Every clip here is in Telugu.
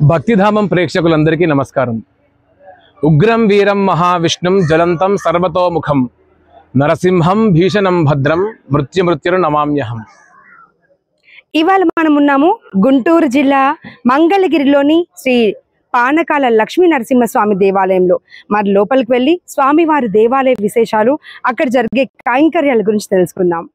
భక్తిధామం ప్రేక్షకులందరికీ నమస్కారం. ఉగ్రం వీరం మహావిష్ణుం జ్వలంతం సర్వతోముఖం నరసింహం భీషణం భద్రం మృత్యుమృత్యురు నమామ్యహం. ఇవాళ మనం ఉన్నాము గుంటూరు జిల్లా మంగళగిరిలోని శ్రీ పానకాల లక్ష్మీ నరసింహస్వామి దేవాలయంలో. మరి లోపలికి వెళ్ళి స్వామివారి దేవాలయ విశేషాలు, అక్కడ జరిగే కైంకర్యాల గురించి తెలుసుకుందాం.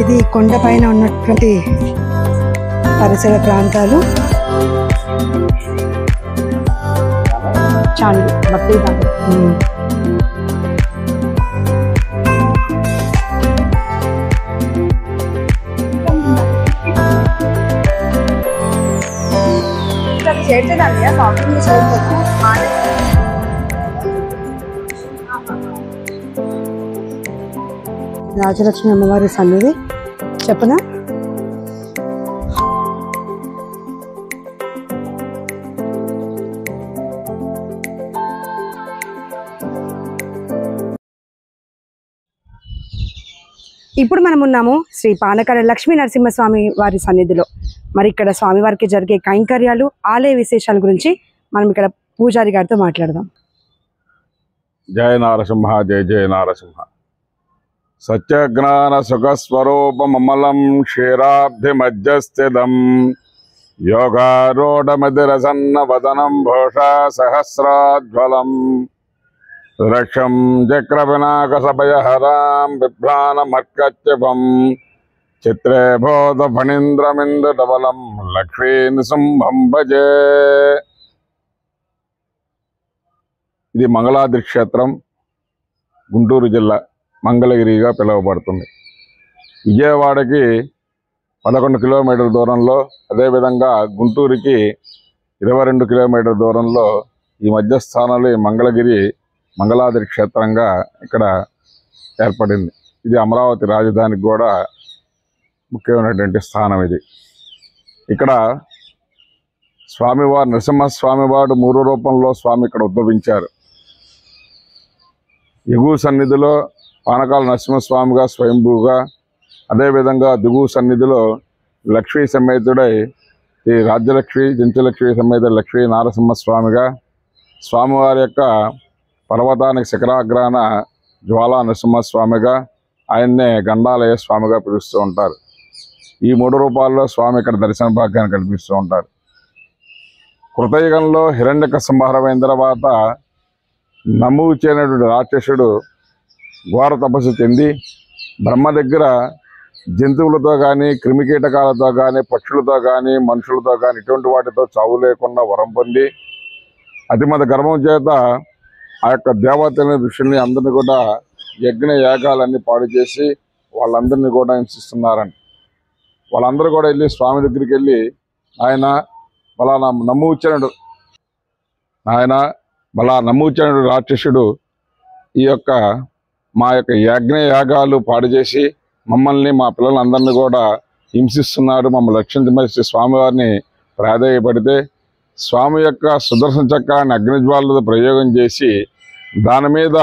ఇది కొండపైన ఉన్నటువంటి పరిసర ప్రాంతాలు. చాలా రాజలక్ష్మి అమ్మవారి సన్నిధి చెప్పనా. ఇప్పుడు మనం ఉన్నాము శ్రీ పానకాల లక్ష్మీ నరసింహస్వామి వారి సన్నిధిలో. మరి ఇక్కడ స్వామివారికి జరిగే కైంకర్యాలు, ఆలయ విశేషాల గురించి మనం ఇక్కడ పూజారి గారితో మాట్లాడదాం. జయ నారసింహ, జయ జయ నారసింహ. సత్యజ్ఞాన సుఖస్వరూపమమలం క్షీరాబ్ధిమధ్యస్థితం యోగారూఢమదిరసన్న వదనం భూషా సహస్రాజ్వలం రక్షం చక్రవినాకసభయహరాం బిభ్రాణమర్కత్యపం చిత్రే బోధ ఫణీంద్రమింద్రడబలం లక్ష్మీ నృసింహం భజే. ఇది మంగళాద్రి క్షేత్రం, గుంటూరు జిల్లా మంగళగిరిగా పిలువబడుతుంది. విజయవాడకి 11 కిలోమీటర్ల దూరంలో, అదేవిధంగా గుంటూరుకి 22 కిలోమీటర్ల దూరంలో ఈ మధ్యస్థానంలో ఈ మంగళగిరి మంగళాద్రి క్షేత్రంగా ఇక్కడ ఏర్పడింది. ఇది అమరావతి రాజధానికి కూడా ముఖ్యమైనటువంటి స్థానం. ఇది ఇక్కడ స్వామివారు నరసింహస్వామివారు 3 రూపంలో స్వామి ఇక్కడ ఉద్భవించారు. ఎగువ సన్నిధిలో పానకాల నరసింహస్వామిగా స్వయంభూగా, అదేవిధంగా దిగువ సన్నిధిలో లక్ష్మీ సమేతుడై ఈ రాజ్యలక్ష్మి చెంచులక్ష్మి సమేత లక్ష్మీ నారసింహస్వామిగా, స్వామివారి యొక్క పర్వతానికి శిఖరాగ్రాన జ్వాలా నరసింహస్వామిగా, ఆయన్నే గండాలయ స్వామిగా పిలుస్తూ ఉంటారు. ఈ 3 రూపాల్లో స్వామి ఇక్కడ దర్శన భాగ్యాన్ని కల్పిస్తూ ఉంటారు. కృతయుగంలో హిరణ్యక సంహారమైన తర్వాత నమూచి అనేటువంటి రాక్షసుడు ఘోర తపస్సు చెంది బ్రహ్మ దగ్గర జంతువులతో కానీ, క్రిమికీటకాలతో కానీ, పక్షులతో కానీ, మనుషులతో కానీ ఇటువంటి వాటితో చావు లేకుండా వరం పొంది అతిమత గర్భం చేత ఆ యొక్క దేవతలని, ఋషుల్ని అందరినీ కూడా యజ్ఞ యాగాలన్నీ పాడు చేసి వాళ్ళందరినీ కూడా హింసిస్తున్నారని. వాళ్ళందరూ కూడా వెళ్ళి స్వామి దగ్గరికి వెళ్ళి, ఆయన బలా నమూచనుడు రాక్షసుడు ఈ యొక్క మా యొక్క యజ్ఞ యాగాలు పాడు చేసి మమ్మల్ని, మా పిల్లలందరినీ కూడా హింసిస్తున్నారు, మమ్మల్ని రక్షించమని స్వామివారిని ప్రాధేయపడితే స్వామి యొక్క సుదర్శన చక్రాన్ని అగ్నిజ్వాలతో ప్రయోగం చేసి దాని మీద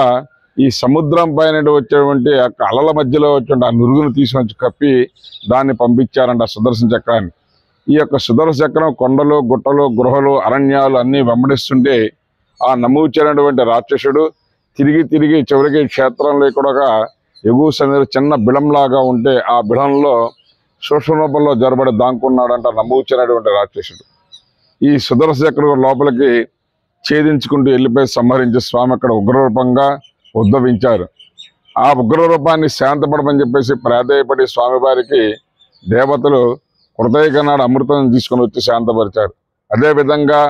ఈ సముద్రం పైన వచ్చేటువంటి అలల మధ్యలో వచ్చే ఆ నురుగును తీసుకొచ్చి కప్పి దాన్ని పంపించారంట సుదర్శన చక్రాన్ని. ఈ యొక్క సుదర్శన చక్రం కొండలు, గుట్టలు, గృహలు, అరణ్యాలు అన్నీ వెంబడిస్తుంటే ఆ నమూచినటువంటి రాక్షసుడు తిరిగి చివరికి క్షేత్రంలో ఇక్కడ ఒక ఎగువ సన్నిధి చిన్న బిలంలాగా ఉంటే ఆ బిలంలో సూక్ష్మ రూపంలో జరబడి దాంకున్నాడంట నమూచినటువంటి రాక్షసుడు. ఈ సుదర్శన చక్రం లోపలికి ఛేదించుకుంటూ వెళ్ళిపోయి సంహరించి స్వామి అక్కడ ఉగ్రరూపంగా ఉద్భవించారు. ఆ ఉగ్ర రూపాన్ని శాంతపడమని చెప్పేసి ప్రాధేయపడి స్వామివారికి దేవతలు హృదయగణాడు అమృతం తీసుకుని వచ్చి శాంతపరిచారు. అదేవిధంగా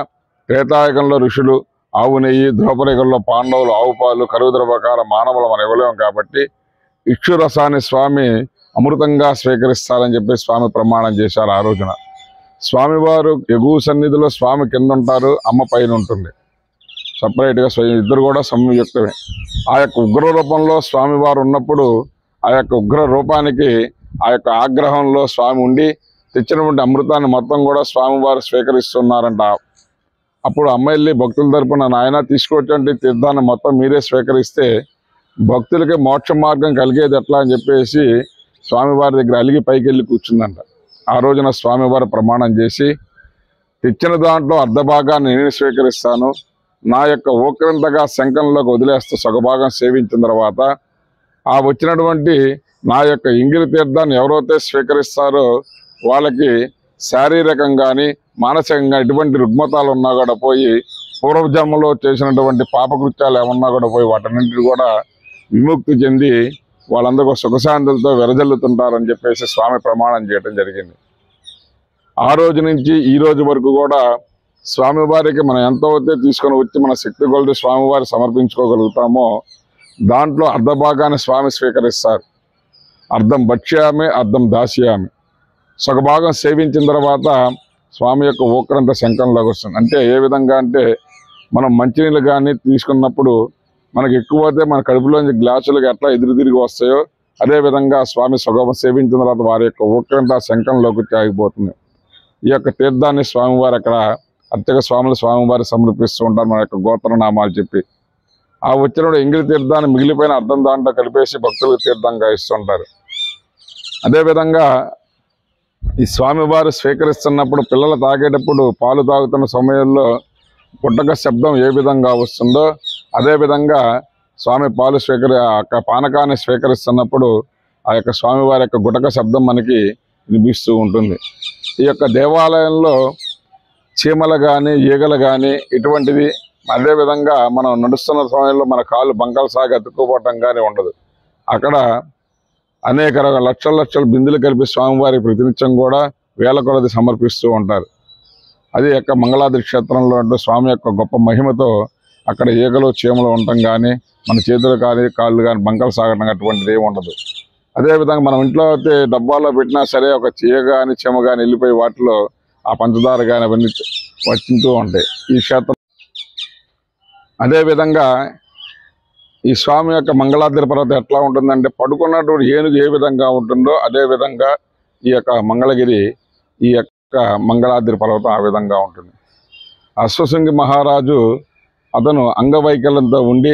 త్రేతాయుగంలో ఋషులు ఆవు నెయ్యి, ద్రౌపదిగంలో పాండవులు ఆవు పాలు, కరువు ద్రవకాల మానవులు మనం ఇవ్వలేము కాబట్టి ఇక్షురసాన్ని స్వామి అమృతంగా స్వీకరిస్తారని చెప్పి స్వామి ప్రమాణం చేశారు. ఆ రోజున స్వామివారు ఎగువ సన్నిధిలో స్వామి కింద ఉంటారు, అమ్మ పైన ఉంటుంది. సపరేట్గా ఇద్దరు కూడా సంయుక్తమే. ఆ యొక్క ఉగ్ర రూపంలో స్వామివారు ఉన్నప్పుడు ఆ యొక్క ఉగ్ర రూపానికి ఆ యొక్క ఆగ్రహంలో స్వామి ఉండి తెచ్చినటువంటి అమృతాన్ని మొత్తం కూడా స్వామివారు స్వీకరిస్తున్నారంట. అప్పుడు అమ్మ వెళ్ళి భక్తుల తరపున నాయన తీసుకొచ్చండి తీర్థాన్ని మొత్తం మీరే స్వీకరిస్తే భక్తులకి మోక్ష మార్గం కలిగేది ఎట్లా అని చెప్పేసి స్వామివారి దగ్గర అలిగి పైకి వెళ్ళి కూర్చుందంట. ఆ రోజున స్వామివారు ప్రమాణం చేసి తెచ్చిన దాంట్లో అర్ధభాగాన్ని నేను స్వీకరిస్తాను, నా యొక్క ఓక్రంతగా శంఖంలోకి వదిలేస్తూ సగభాగం సేవించిన తర్వాత ఆ వచ్చినటువంటి నా యొక్క ఇంగిలి తీర్థాన్ని ఎవరైతే స్వీకరిస్తారో వాళ్ళకి శారీరకంగాని మానసికంగా ఎటువంటి రుగ్మతాలు ఉన్నా కూడా పోయి, పూర్వజన్మలో చేసినటువంటి పాపకృత్యాలు ఏమన్నా కూడా పోయి వాటన్నింటినీ కూడా విముక్తి చెంది వాళ్ళందరూ సుఖశాంతులతో వెరజల్లుతుంటారని చెప్పేసి స్వామి ప్రమాణం చేయడం జరిగింది. ఆ రోజు నుంచి ఈ రోజు వరకు కూడా స్వామివారికి మనం ఎంత అయితే తీసుకొని వచ్చి మన శక్తి కొలది స్వామివారి సమర్పించుకోగలుగుతామో దాంట్లో అర్ధభాగాన్ని స్వామి స్వీకరిస్తారు. అర్ధం భక్ష్యామి, అర్ధం దాస్యామి. సగభాగం సేవించిన తర్వాత స్వామి యొక్క ఓక్రంత శంఖంలోకి వస్తుంది. అంటే ఏ విధంగా అంటే మనం మంచినీళ్ళు కానీ తీసుకున్నప్పుడు మనకి ఎక్కువ అయితే మన కడుపులోంచి గ్లాసులకు ఎట్లా ఎదురు తిరిగి వస్తాయో అదేవిధంగా స్వామి సగభాగం సేవించిన తర్వాత వారి యొక్క ఓక్రంత శంఖంలోకి ఆగిపోతుంది. ఈ యొక్క తీర్థాన్ని స్వామివారు అక్కడ అర్చక స్వాములు స్వామివారి సమర్పిస్తూ ఉంటారు మన యొక్క గోత్రనామాలు చెప్పి. ఆ వచ్చినప్పుడు ఇంగిలి తీర్థాన్ని మిగిలిపోయిన అర్థం దాంట్లో కలిపేసి భక్తులకు తీర్థంగా ఇస్తుంటారు. అదేవిధంగా ఈ స్వామివారు స్వీకరిస్తున్నప్పుడు పిల్లలు తాగేటప్పుడు పాలు తాగుతున్న సమయంలో పుట్టక శబ్దం ఏ విధంగా వస్తుందో అదేవిధంగా స్వామి పాలు పానకాన్ని స్వీకరిస్తున్నప్పుడు ఆ యొక్క స్వామివారి యొక్క గుటక శబ్దం మనకి వినిపిస్తూ ఉంటుంది. ఈ యొక్క దేవాలయంలో చీమలు కానీ ఈగలు కానీ ఇటువంటివి, అదేవిధంగా మనం నడుస్తున్న సమయంలో మన కాళ్ళు బంకలు సాగి అతుక్కుపోవటం కానీ ఉండదు. అక్కడ అనేక లక్షల బిందులు కలిపి స్వామివారి ప్రతినిత్యం కూడా వేల కొలది సమర్పిస్తూ ఉంటారు. అది యొక్క మంగళాద్రి క్షేత్రంలో అంటే స్వామి యొక్క గొప్ప మహిమతో అక్కడ ఈగలు చీమలు ఉండటం కానీ మన చేతులు కానీ కాళ్ళు కానీ బంకలు సాగడం అటువంటిది ఏమి ఉండదు. అదేవిధంగా మనం ఇంట్లో అయితే డబ్బాలో పెట్టినా సరే ఒక ఈగ కానీ చీమ కానీ వెళ్ళిపోయి వాటిలో ఆ పంచదార కానీ అవన్నీ వచ్చింటూ ఉంటాయి ఈ క్షేత్రం. అదేవిధంగా ఈ స్వామి యొక్క మంగళాద్రి పర్వతం ఎట్లా ఉంటుందంటే పడుకున్నటువంటి ఏనుగు ఏ విధంగా ఉంటుందో అదేవిధంగా ఈ యొక్క మంగళగిరి ఈ యొక్క మంగళాద్రి పర్వతం ఆ విధంగా ఉంటుంది. అశ్వశృంగి మహారాజు అతను అంగవైకల్యంతో ఉండి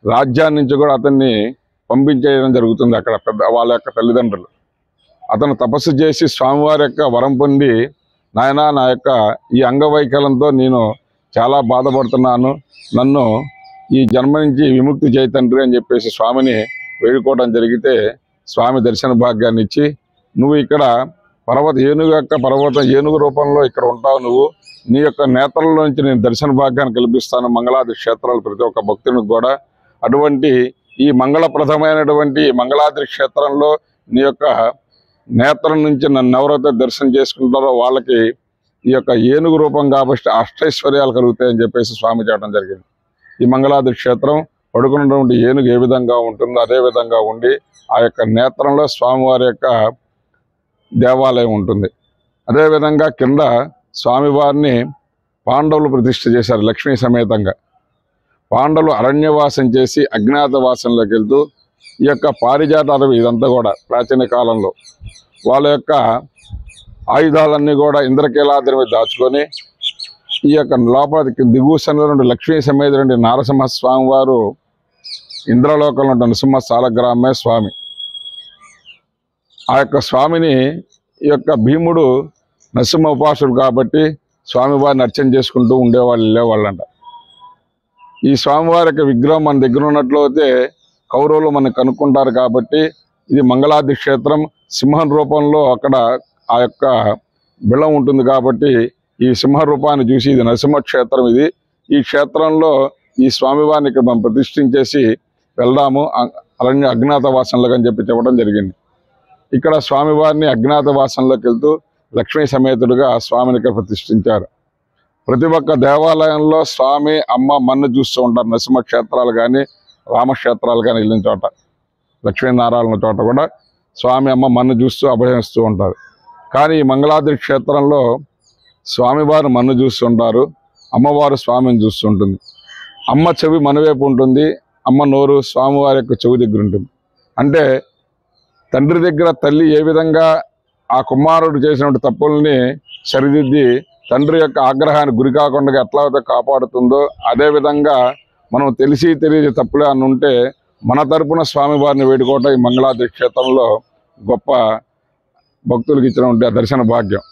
రాజ్యాన్ని నుంచి కూడా అతన్ని పంపించేయడం జరుగుతుంది. అక్కడ వాళ్ళ యొక్క తల్లిదండ్రులు అతను తపస్సు చేసి స్వామివారి యొక్క వరం పొంది నాయన నా యొక్క ఈ అంగవైకల్యంతో నేను చాలా బాధపడుతున్నాను, నన్ను ఈ జన్మ నుంచి విముక్తి చేయి తండ్రి అని చెప్పేసి స్వామిని వేడుకోవడం జరిగితే స్వామి దర్శన భాగ్యాన్ని ఇచ్చి నువ్వు ఇక్కడ ఏనుగు రూపంలో ఇక్కడ ఉంటావు, నువ్వు నీ యొక్క నేత్రంలో నుంచి నేను దర్శన భాగ్యాన్ని కల్పిస్తాను మంగళాద్రి క్షేత్రాలు ప్రతి ఒక్క భక్తునికి కూడా. అటువంటి ఈ మంగళప్రదమైనటువంటి మంగళాద్రి క్షేత్రంలో నీ యొక్క నేత్రం నుంచి నన్ను ఎవరైతే దర్శనం చేసుకుంటారో వాళ్ళకి ఈ యొక్క ఏనుగు రూపం కాబట్టి అష్టైశ్వర్యాలు కలుగుతాయని చెప్పేసి స్వామి చేయడం జరిగింది. ఈ మంగళాద్రి క్షేత్రం పడుకున్నటువంటి ఏనుగు ఏ విధంగా ఉంటుందో అదే విధంగా ఉండి ఆ యొక్క నేత్రంలో స్వామివారి యొక్క దేవాలయం ఉంటుంది. అదేవిధంగా కింద స్వామివారిని పాండవులు ప్రతిష్ఠ చేశారు లక్ష్మీ సమేతంగా. పాండవులు అరణ్యవాసం చేసి అజ్ఞాతవాసంలోకి వెళ్తూ ఈ యొక్క పారిజాత అడవి ఇదంతా కూడా ప్రాచీన కాలంలో వాళ్ళ యొక్క ఆయుధాలన్నీ కూడా ఇంద్రకీలాద్రి మీద దాచుకొని ఈ యొక్క లోపలికి దిగువ సన్నిధి లక్ష్మీ సమేతుడి నారసింహ స్వామి వారు ఇంద్రలోకంలో ఉన్న నృసింహ సాలగ్రామే స్వామి. ఆ యొక్క స్వామిని ఈ యొక్క భీముడు నరసింహ ఉపాసుడు కాబట్టి స్వామివారిని అర్చన చేసుకుంటూ ఉండేవాళ్ళు వెళ్ళేవాళ్ళంట. ఈ స్వామివారి యొక్క విగ్రహం మన దగ్గర ఉన్నట్లయితే కౌరవులు మనకు కనుక్కుంటారు కాబట్టి ఇది మంగళాద్రి క్షేత్రం. సింహం రూపంలో అక్కడ ఆ యొక్క బిళం ఉంటుంది కాబట్టి ఈ సింహ రూపాన్ని చూసి ఇది నరసింహ క్షేత్రం. ఇది ఈ క్షేత్రంలో ఈ స్వామివారిని ఇక్కడ మనం ప్రతిష్ఠించేసి వెళ్దాము అరణ్య అజ్ఞాతవాసంలోకి అని చెప్పడం జరిగింది. ఇక్కడ స్వామివారిని అజ్ఞాతవాసంలోకి వెళ్తూ లక్ష్మీ సమేతుడుగా స్వామిని ఇక్కడ ప్రతిష్ఠించారు. ప్రతి ఒక్క దేవాలయంలో స్వామి అమ్మ మన్ను చూస్తూ ఉంటారు. నరసింహ క్షేత్రాలు కానీ రామక్షేత్రాలు కానీ వెళ్ళిన చోట, లక్ష్మీనారాయణ చోట కూడా స్వామి అమ్మ మన్ను చూస్తూ అభయమిస్తూ ఉంటారు. కానీ ఈ మంగళాద్రి క్షేత్రంలో స్వామివారు మన్ను చూస్తుంటారు, అమ్మవారు స్వామిని చూస్తుంటుంది. అమ్మ చెవి మన వైపు ఉంటుంది, అమ్మ నోరు స్వామివారి యొక్క చెవి దగ్గర ఉంటుంది. అంటే తండ్రి దగ్గర తల్లి ఏ విధంగా ఆ కుమారుడు చేసినటువంటి తప్పుల్ని సరిదిద్ది తండ్రి యొక్క ఆగ్రహానికి గురి కాకుండా ఎట్లా అయితే కాపాడుతుందో, అదేవిధంగా మనం తెలియని తప్పులే అని ఉంటే మన తరపున స్వామివారిని వేడుకోవటం ఈ మంగళాద్రి క్షేత్రంలో గొప్ప భక్తులకు ఇచ్చినటువంటి దర్శన భాగ్యం.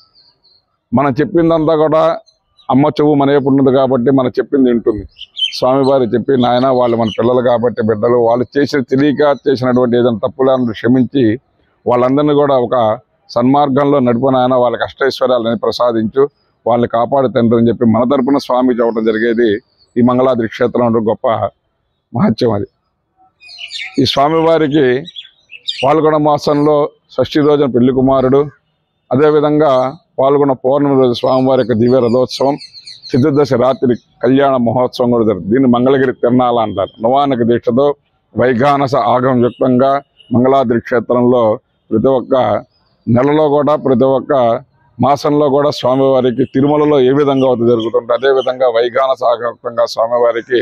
మనం చెప్పిందంతా కూడా అమ్మ చెవు మన వైపు ఉంటుంది కాబట్టి మనం చెప్పింది వింటుంది. స్వామివారి చెప్పి నాయన వాళ్ళు మన పిల్లలు కాబట్టి బిడ్డలు, వాళ్ళు తెలియక చేసినటువంటి ఏదైనా తప్పులను క్షమించి వాళ్ళందరినీ కూడా ఒక సన్మార్గంలో నడిపిన ఆయన వాళ్ళకి అష్టైశ్వర్యాలని ప్రసాదించు, వాళ్ళని కాపాడు తండ్రి అని చెప్పి మన తరపున స్వామి చెప్పడం జరిగేది ఈ మంగళాద్రి క్షేత్రంలో గొప్ప మహత్యం. అది ఈ స్వామివారికి పాల్గొన మాసంలో షష్ఠి రోజున పెళ్లి కుమారుడు, అదేవిధంగా పాల్గొన్న పౌర్ణమి రోజు స్వామివారి యొక్క దివ్య రథోత్సవం, చతుర్దశి రాత్రి కళ్యాణ మహోత్సవం కూడా జరుగుతుంది. దీన్ని మంగళగిరి తిరణాల అంటారు. నవానక దీక్షతో వైఘానస ఆగమ యుక్తంగా మంగళాద్రి క్షేత్రంలో ప్రతి ఒక్క నెలలో కూడా ప్రతి ఒక్క మాసంలో కూడా స్వామివారికి తిరుమలలో ఏ విధంగా అవుతుంది జరుగుతుంటే అదేవిధంగా వైఘానస ఆగమయుక్తంగా స్వామివారికి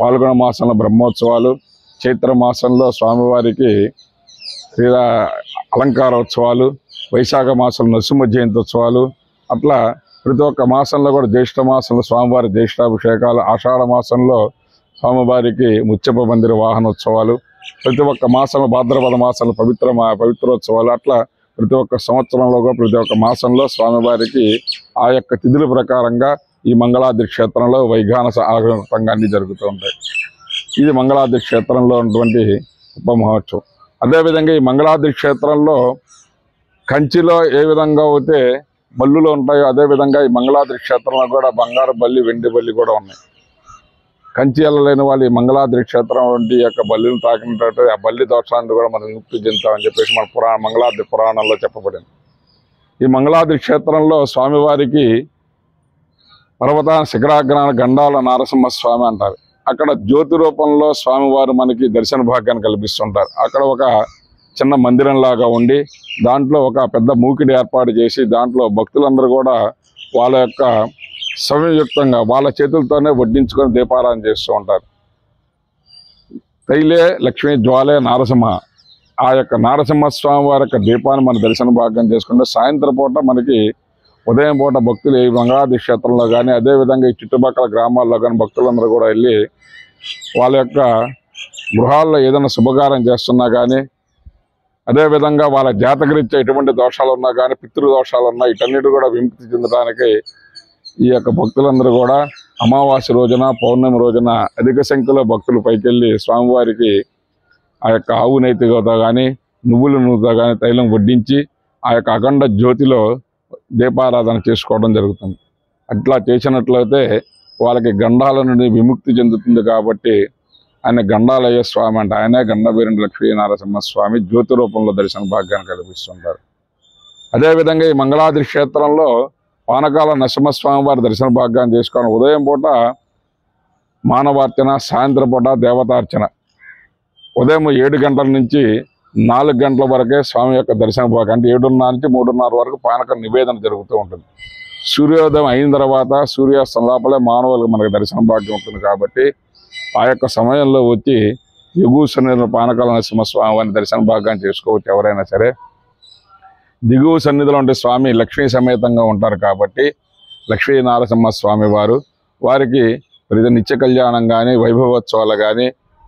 పాల్గొన మాసంలో బ్రహ్మోత్సవాలు, చైత్ర మాసంలో స్వామివారికి అలంకారోత్సవాలు, వైశాఖ మాసంలో నరసింహ జయంతోత్సవాలు, అట్లా ప్రతి ఒక్క మాసంలో కూడా జ్యేష్ఠ మాసంలో స్వామివారి జ్యేష్ఠాభిషేకాలు, ఆషాఢ మాసంలో స్వామివారికి ముత్యప మందిర వాహనోత్సవాలు, ప్రతి ఒక్క మాసంలో భాద్రపద మాసంలో పవిత్రోత్సవాలు, అట్లా ప్రతి ఒక్క సంవత్సరంలో కూడా ప్రతి ఒక్క మాసంలో స్వామివారికి ఆ యొక్క తిథుల ప్రకారంగా ఈ మంగళాద్రి క్షేత్రంలో వైఘానస ఆగమయుక్తంగా అన్ని జరుగుతూ ఉంటాయి. ఇది మంగళాద్రి క్షేత్రంలో ఉన్నటువంటి ఉప మహోత్సవం. అదేవిధంగా ఈ మంగళాద్రి క్షేత్రంలో కంచిలో ఏ విధంగా అయితే బల్లులు ఉంటాయో అదేవిధంగా ఈ మంగళాద్రి క్షేత్రంలో కూడా బంగారు బల్లి, వెండి బల్లి కూడా ఉన్నాయి. కంచి వెళ్ళలేని వాళ్ళు ఈ మంగళాద్రి క్షేత్రం వంటి యొక్క బల్లిని తాకినట్టు ఆ బల్లి దోషాన్ని కూడా మనం విముక్తి చెందుతామని చెప్పేసి మన మంగళాద్రి పురాణంలో చెప్పబడింది. ఈ మంగళాద్రి క్షేత్రంలో స్వామివారికి పర్వతాన శిఖరాగ్రాన గండాల నారసింహస్వామి అంటారు. అక్కడ జ్యోతి రూపంలో స్వామివారు మనకి దర్శన భాగ్యాన్ని కల్పిస్తుంటారు. అక్కడ ఒక చిన్న మందిరంలాగా ఉండి దాంట్లో ఒక పెద్ద మూకిడి ఏర్పాటు చేసి దాంట్లో భక్తులందరూ కూడా వాళ్ళ యొక్క సంయుక్తంగా వాళ్ళ చేతులతోనే వడ్డించుకొని దీపారాధన చేస్తూ ఉంటారు. తైలే లక్ష్మీ జ్వాలే నారసింహ, ఆ యొక్క నారసింహస్వామి వారి యొక్క దీపాన్ని మన దర్శన భాగ్యం చేసుకుంటే సాయంత్రం పూట మనకి ఉదయం పూట భక్తులు ఈ మంగళాద్రి క్షేత్రంలో కానీ అదేవిధంగా ఈ చుట్టుపక్కల గ్రామాల్లో కానీ భక్తులందరూ కూడా వెళ్ళి వాళ్ళ యొక్క గృహాల్లో ఏదైనా శుభకార్యం చేస్తున్నా కానీ అదేవిధంగా వాళ్ళ జాతకరీత్యా ఎటువంటి దోషాలు ఉన్నా కానీ పితృదోషాలు ఉన్నా వీటన్నిటి కూడా విముక్తి చెందడానికి ఈ యొక్క భక్తులందరూ కూడా అమావాస్య రోజున పౌర్ణమి రోజున అధిక సంఖ్యలో భక్తులు పైకెళ్ళి స్వామివారికి ఆ యొక్క ఆవు నైతికతో కానీ నువ్వుల నూనెతో కానీ తైలం వడ్డించి ఆ యొక్క అఖండ జ్యోతిలో దీపారాధన చేసుకోవడం జరుగుతుంది. అట్లా చేసినట్లయితే వాళ్ళకి గండాల నుండి విముక్తి చెందుతుంది. కాబట్టి ఆయన గండాలయ్య స్వామి అంటే ఆయనే గండబేరుండి లక్ష్మీనారసింహస్వామి జ్యోతి రూపంలో దర్శన భాగ్యాన్ని కల్పిస్తుంటారు. అదేవిధంగా ఈ మంగళాద్రి క్షేత్రంలో పానకాల నరసింహస్వామి వారి దర్శన భాగ్యాన్ని చేసుకోవడం ఉదయం పూట మానవార్చన, సాయంత్రం పూట దేవతార్చన. ఉదయం 7 గంటల నుంచి 4 గంటల వరకే స్వామి యొక్క దర్శన భాగ్యం అంటే 7:30 నుంచి 3:30 వరకు పానక నివేదన జరుగుతూ ఉంటుంది. సూర్యోదయం అయిన తర్వాత సూర్యాస్తం లోపలే మానవులకు మనకు దర్శన భాగ్యం ఉంటుంది. కాబట్టి ఆ యొక్క సమయంలో వచ్చి ఎగువ సన్నిధిలో పానకాల నరసింహస్వామి వారిని దర్శన భాగ్యాన్ని చేసుకోవచ్చు ఎవరైనా సరే. దిగువ సన్నిధిలో ఉండే స్వామి లక్ష్మీ సమేతంగా ఉంటారు కాబట్టి లక్ష్మీ నారసింహస్వామి వారికి ప్రతి నిత్య కళ్యాణం కానీ వైభవోత్సవాలు కానీ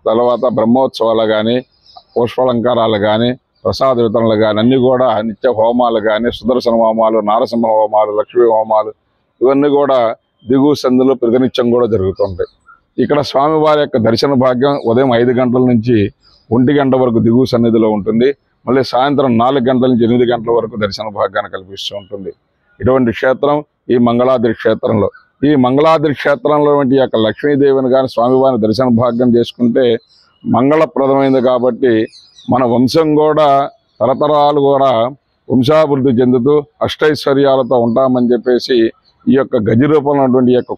తర్వాత బ్రహ్మోత్సవాలు కానీ పుష్పాలంకారాలు కానీ ప్రసాద వితరణలు కానీ అన్నీ కూడా నిత్య హోమాలు కానీ సుదర్శన హోమాలు, నారసింహ హోమాలు, లక్ష్మీ హోమాలు ఇవన్నీ కూడా దిగువ సన్నిధిలో ప్రతినిత్యం కూడా జరుగుతుంటాయి. ఇక్కడ స్వామివారి యొక్క దర్శన భాగ్యం ఉదయం 5 గంటల నుంచి 1 గంట వరకు దిగువ సన్నిధిలో ఉంటుంది. మళ్ళీ సాయంత్రం 4 గంటల నుంచి 8 గంటల వరకు దర్శన భాగ్యాన్ని కల్పిస్తూ ఉంటుంది. ఇటువంటి క్షేత్రం ఈ మంగళాద్రి క్షేత్రంలో. ఈ మంగళాద్రి క్షేత్రంలో వంటి యొక్క లక్ష్మీదేవిని కానీ స్వామివారిని దర్శన భాగ్యం చేసుకుంటే మంగళప్రదమైంది కాబట్టి మన వంశం కూడా తరతరాలు కూడా వంశాభివృద్ధి చెందుతూ అష్టైశ్వర్యాలతో ఉంటామని చెప్పేసి ఈ యొక్క గజ రూపంలో ఉన్నటువంటి ఈ యొక్క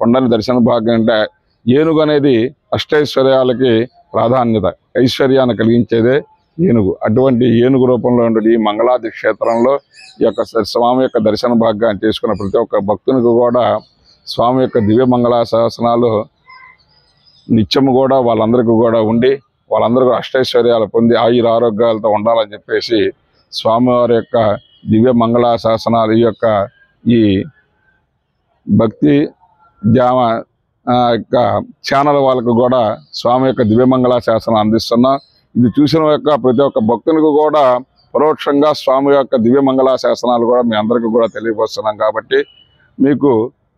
కొండల దర్శన భాగ్యం అంటే ఏనుగు అనేది అష్టైశ్వర్యాలకి ప్రాధాన్యత, ఐశ్వర్యాన్ని కలిగించేదే ఏనుగు. అటువంటి ఏనుగు రూపంలో ఉండే ఈ మంగళాది క్షేత్రంలో ఈ యొక్క స్వామి యొక్క దర్శన భాగ్యాన్ని చేసుకున్న ప్రతి ఒక్క భక్తునికి కూడా స్వామి యొక్క దివ్య మంగళ శాసనాలు నిత్యము కూడా వాళ్ళందరికీ కూడా ఉండి వాళ్ళందరూ అష్టైశ్వర్యాలు పొంది ఆయుర ఆరోగ్యాలతో ఉండాలని చెప్పేసి స్వామివారి యొక్క దివ్య మంగళ శాసనాలు ఈ భక్తి జామ యొక్క ఛానల్ వాళ్ళకు కూడా స్వామి యొక్క దివ్యమంగళ శాసనం అందిస్తున్నాం. ఇది చూసిన యొక్క ప్రతి ఒక్క భక్తునికి కూడా పరోక్షంగా స్వామి యొక్క దివ్యమంగళ శాసనాలు కూడా మీ అందరికీ కూడా తెలియపరుస్తున్నాం. కాబట్టి మీకు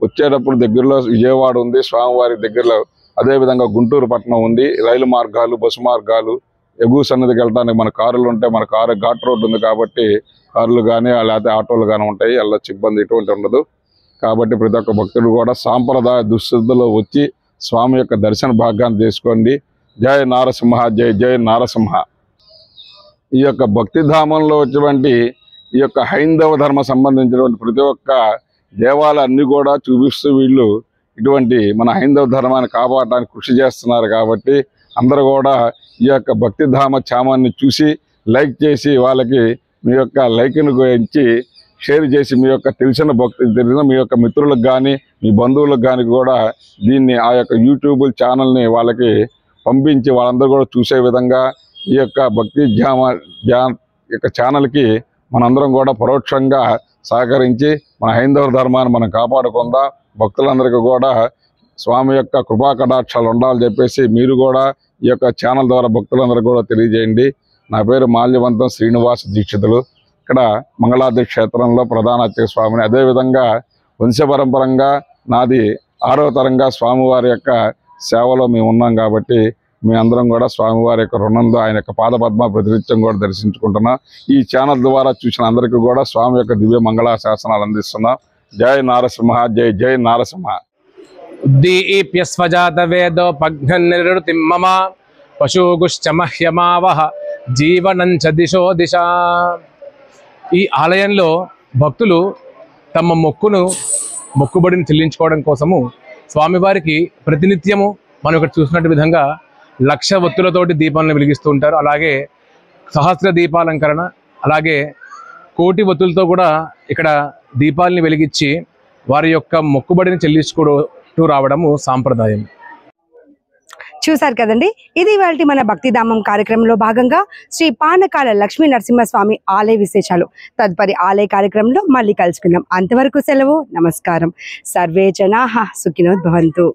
వచ్చేటప్పుడు దగ్గరలో విజయవాడ ఉంది, స్వామివారి దగ్గరలో అదేవిధంగా గుంటూరు పట్టణం ఉంది. రైలు మార్గాలు, బస్సు మార్గాలు, ఎగువ సన్నిధికి వెళ్ళడానికి మన కారులు ఉంటే మన కారు ఘాట్ రోడ్డు ఉంది కాబట్టి కార్లు కానీ లేకపోతే ఆటోలు కానీ ఉంటాయి, వెళ్ళొచ్చు, ఇబ్బంది ఎటువంటి ఉండదు. కాబట్టి ప్రతి ఒక్క భక్తుడు కూడా సాంప్రదాయ దుశ్శుద్ధిలో వచ్చి స్వామి యొక్క దర్శన భాగ్యాన్ని చేసుకోండి. జయ నారసింహ, జయ జయ నారసింహ. ఈ యొక్క భక్తిధామంలో వచ్చేటువంటి ఈ యొక్క హైందవ ధర్మ సంబంధించినటువంటి ప్రతి ఒక్క దేవాలయాన్ని కూడా చూపిస్తూ వీళ్ళు ఇటువంటి మన హైందవ ధర్మాన్ని కాపాడడానికి కృషి చేస్తున్నారు. కాబట్టి అందరూ కూడా ఈ యొక్క భక్తిధామ ఛామాన్ని చూసి లైక్ చేసి వాళ్ళకి మీ యొక్క లైక్ను గురించి షేర్ చేసి మీ యొక్క తెలిసిన మీ యొక్క మిత్రులకు కానీ మీ బంధువులకు కానీ కూడా దీన్ని ఆ యొక్క యూట్యూబ్ ఛానల్ని వాళ్ళకి పంపించి వాళ్ళందరూ కూడా చూసే విధంగా ఈ యొక్క భక్తి యొక్క ఛానల్కి మనందరం కూడా పరోక్షంగా సహకరించి మన హైందవ ధర్మాన్ని మనం కాపాడుకుందాం. భక్తులందరికీ కూడా స్వామి యొక్క కృపా కటాక్షాలు ఉండాలని చెప్పేసి మీరు కూడా ఈ యొక్క ఛానల్ ద్వారా భక్తులందరికీ కూడా తెలియజేయండి. నా పేరు మాల్యవంతం శ్రీనివాస దీక్షితులు. ఇక్కడ మంగళాద్రి క్షేత్రంలో ప్రధాన అర్చక స్వామిని, అదేవిధంగా వంశపరంపరంగా నాది 6వ తరంగా స్వామివారి యొక్క సేవలో మేము ఉన్నాం. కాబట్టి మీ అందరం కూడా స్వామివారి యొక్క రుణంలో ఆయన యొక్క పాదపద్మ ప్రతినిత్యం కూడా దర్శించుకుంటున్నాం. ఈ ఛానల్ ద్వారా చూసిన అందరికీ కూడా స్వామి యొక్క దివ్య మంగళ శాసనాలు అందిస్తున్నాం. జయ నారసింహ, జయ జయ నారసింహ. ఉద్దీప్యస్వజాత వేదో పఘ్ననిరుతిం మమ పశుగుశ్చ మహ్యమావహ జీవనంచ దిశో దిశ. ఈ ఆలయంలో భక్తులు తమ మొక్కుబడిని చెల్లించుకోవడం కోసము స్వామివారికి ప్రతినిత్యము మనం ఇక్కడ చూసినట్టు విధంగా 1,00,000 ఒత్తులతోటి దీపాలను వెలిగిస్తూ ఉంటారు. అలాగే సహస్ర దీపాలంకరణ, అలాగే 1,000,000 ఒత్తులతో కూడా ఇక్కడ దీపాలని వెలిగించి వారి యొక్క మొక్కుబడిని చెల్లించుకుంటూ రావడము సాంప్రదాయం. చూసారు కదండి, ఇది ఇవాల్టి మన భక్తిధామం కార్యక్రమంలో భాగంగా శ్రీ పానకాల లక్ష్మీ నరసింహస్వామి ఆలయ విశేషాలు. తదుపరి ఆలయ కార్యక్రమంలో మళ్ళీ కలుసుకుందాం. అంతవరకు సెలవు, నమస్కారం. సర్వే జనాః సుఖినో భవంతు.